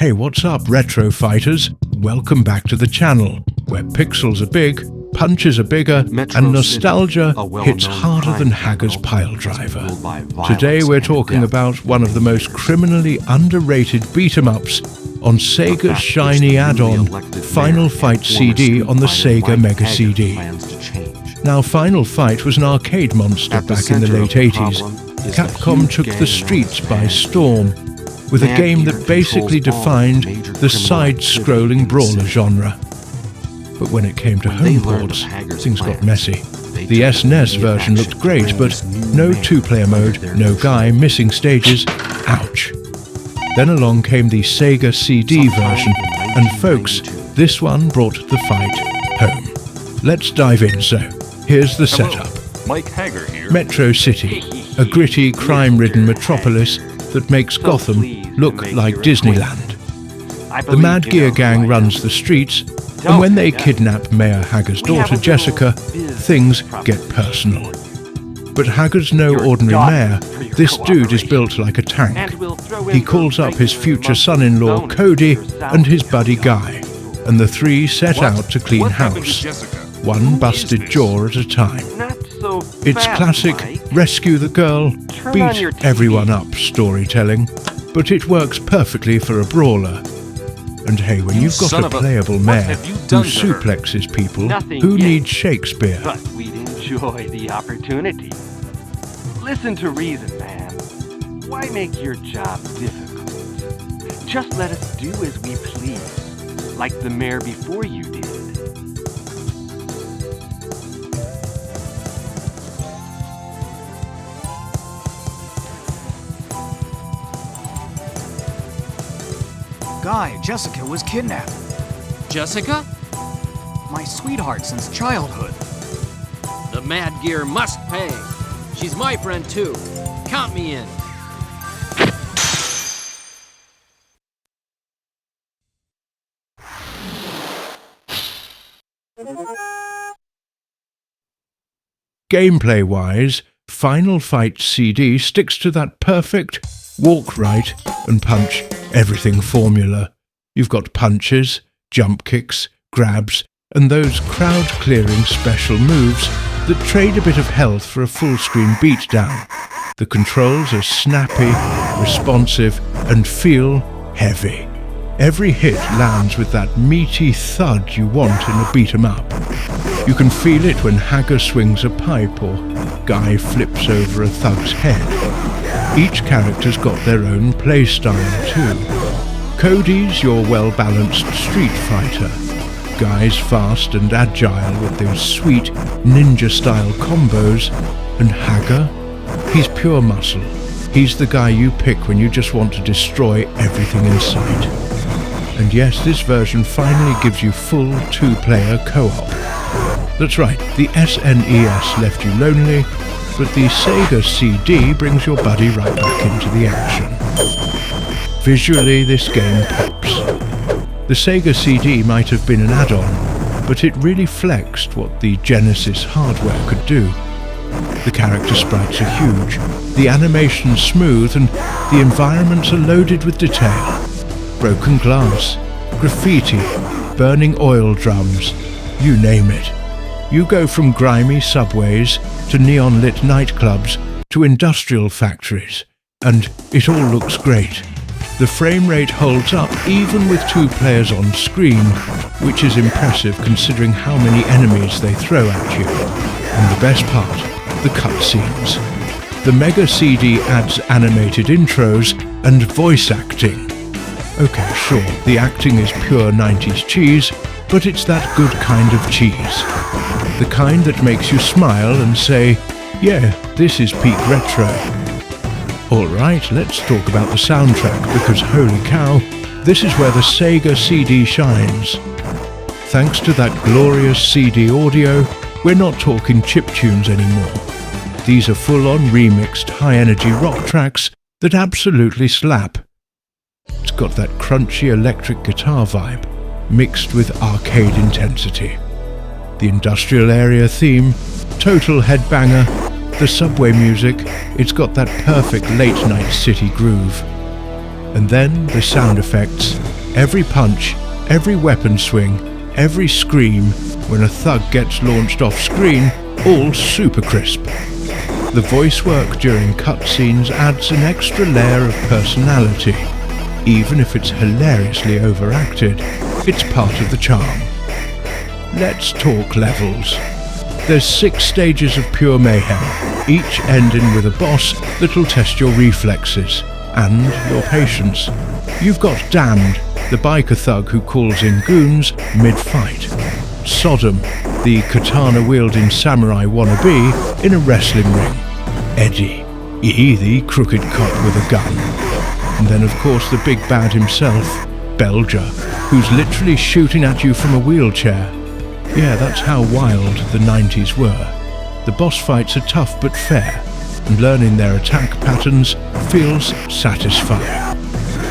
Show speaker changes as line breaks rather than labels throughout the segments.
Hey, what's up, retro fighters? Welcome back to the channel, where pixels are big, punches are bigger, and nostalgia hits harder than Hager's piledriver. Today we're talking about one of the most criminally underrated beat-em-ups on Sega's shiny add-on, Final Fight CD on the Sega Mega CD. Now, Final Fight was an arcade monster back in the late 80s. Capcom took the streets by storm, with a game that basically defined the side-scrolling brawler genre. But when it came to home ports, things got messy. The SNES version looked great, but no two-player mode, no guy, missing stages, ouch. Then along came the Sega CD version, and folks, this one brought the fight home. Let's dive in, so here's the setup.
Mike Hager here.
Metro City, a gritty, crime-ridden metropolis that makes Gotham look like Disneyland. The Mad Gear Gang runs the streets, and when they kidnap Mayor Hager's daughter Jessica, things get personal. But Hager's no ordinary mayor. This dude is built like a tank. He calls up his future son-in-law Cody and his buddy Guy, and the three set out to clean house, one busted jaw at a time. It's classic rescue the girl, beat everyone up storytelling, but it works perfectly for a brawler. And hey, when you've got a playable mayor who suplexes people, who needs Shakespeare?
But we'd enjoy the opportunity. Listen to reason, man. Why make your job difficult? Just let us do as we please, like the mayor before you did.
Guy, Jessica was kidnapped.
Jessica?
My sweetheart since childhood.
The Mad Gear must pay. She's my friend too. Count me in.
Gameplay-wise, Final Fight CD sticks to that perfect walk right and punch everything formula. You've got punches, jump kicks, grabs, and those crowd-clearing special moves that trade a bit of health for a full-screen beatdown. The controls are snappy, responsive, and feel heavy. Every hit lands with that meaty thud you want in a beat-em-up. You can feel it when Hager swings a pipe or Guy flips over a thug's head. Each character's got their own playstyle too. Cody's your well-balanced street fighter. Guy's fast and agile with those sweet ninja-style combos. And Hager? He's pure muscle. He's the guy you pick when you just want to destroy everything in sight. And yes, this version finally gives you full two-player co-op. That's right, the SNES left you lonely, but the Sega CD brings your buddy right back into the action. Visually, this game pops. The Sega CD might have been an add-on, but it really flexed what the Genesis hardware could do. The character sprites are huge, the animation's smooth, and the environments are loaded with detail. Broken glass, graffiti, burning oil drums, you name it. You go from grimy subways to neon-lit nightclubs to industrial factories, and it all looks great. The frame rate holds up even with two players on screen, which is impressive considering how many enemies they throw at you. And the best part, the cutscenes. The Mega CD adds animated intros and voice acting. Okay, sure, the acting is pure 90s cheese, but it's that good kind of cheese. The kind that makes you smile and say, yeah, this is peak retro. Alright, let's talk about the soundtrack, because holy cow, this is where the Sega CD shines. Thanks to that glorious CD audio, we're not talking chiptunes anymore. These are full-on remixed high-energy rock tracks that absolutely slap. It's got that crunchy electric guitar vibe, mixed with arcade intensity. The industrial area theme, total headbanger, the subway music, it's got that perfect late-night city groove. And then the sound effects. Every punch, every weapon swing, every scream when a thug gets launched off screen, all super crisp. The voice work during cutscenes adds an extra layer of personality. Even if it's hilariously overacted, it's part of the charm. Let's talk levels. There's 6 stages of pure mayhem, each ending with a boss that'll test your reflexes and your patience. You've got Damned, the biker thug who calls in goons mid-fight. Sodom, the katana-wielding samurai wannabe in a wrestling ring. Eddie, the crooked cop with a gun. And then of course the big bad himself, Belger, who's literally shooting at you from a wheelchair. Yeah, that's how wild the 90s were. The boss fights are tough but fair, and learning their attack patterns feels satisfying.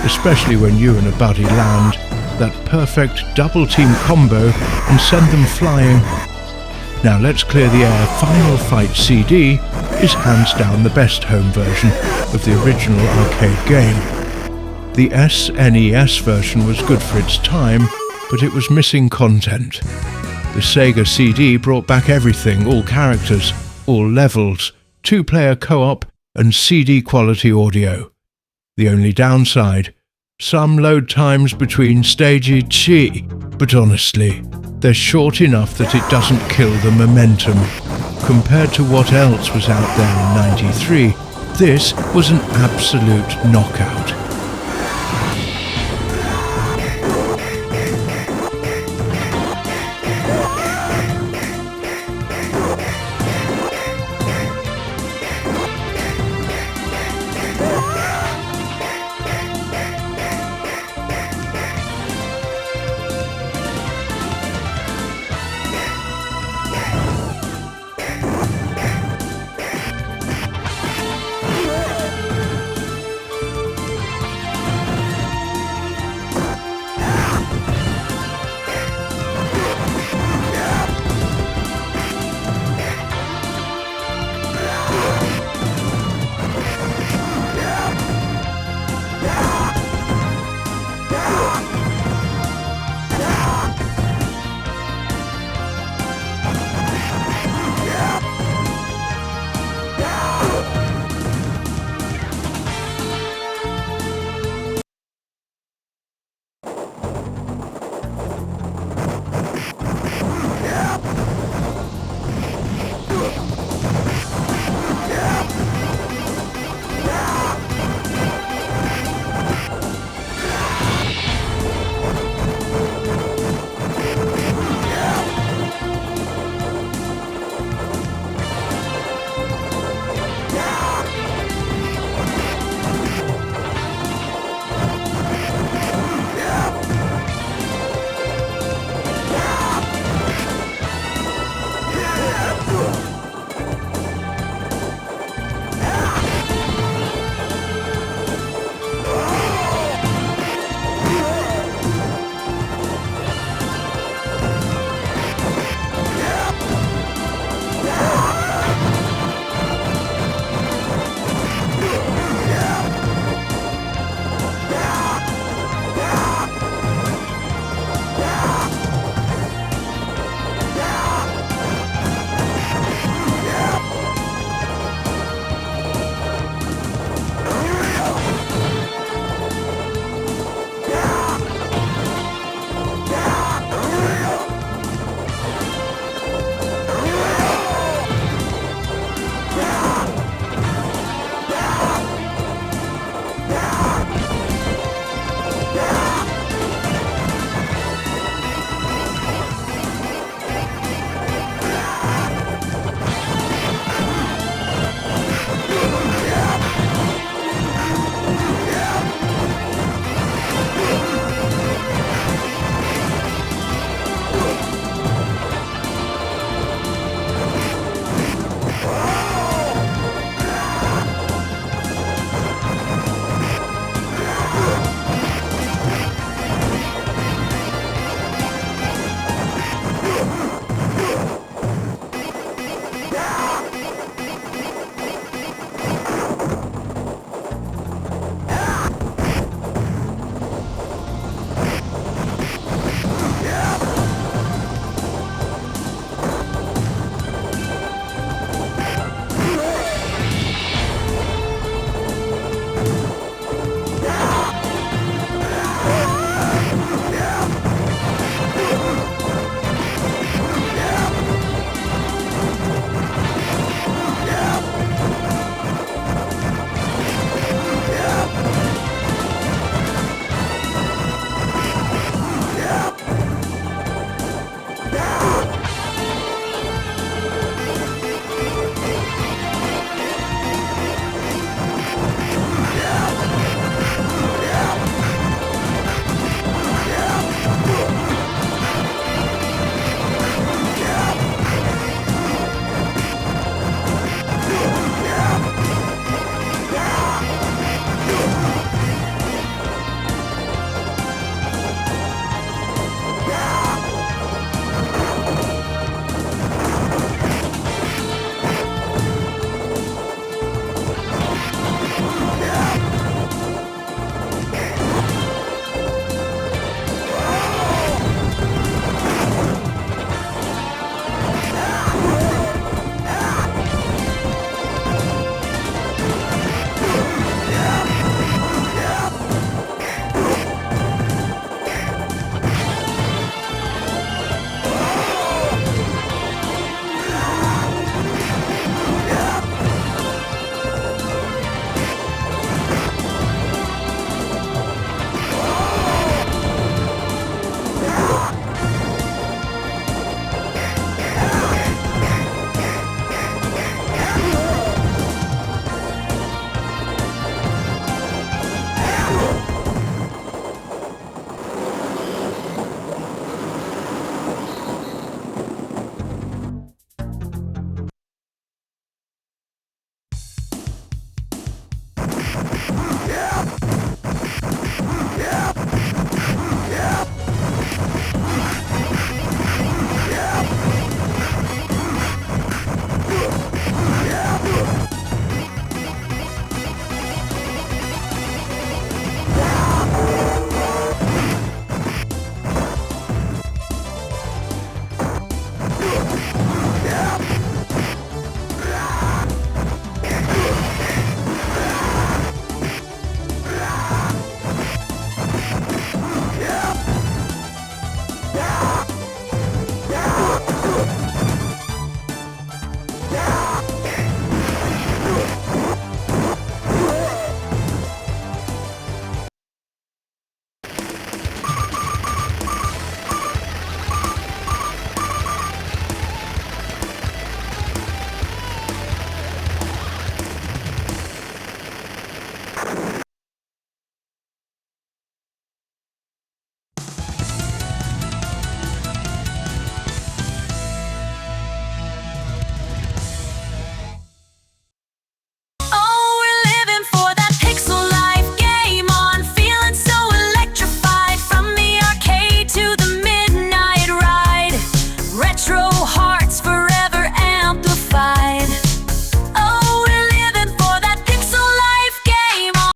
Especially when you and a buddy land that perfect double team combo and send them flying. Now let's clear the air. Final Fight CD is hands down the best home version of the original arcade game. The SNES version was good for its time, but it was missing content. The SEGA CD brought back everything, all characters, all levels, 2-player co-op and CD quality audio. The only downside, some load times between stages, but honestly, they're short enough that it doesn't kill the momentum. Compared to what else was out there in '93, this was an absolute knockout.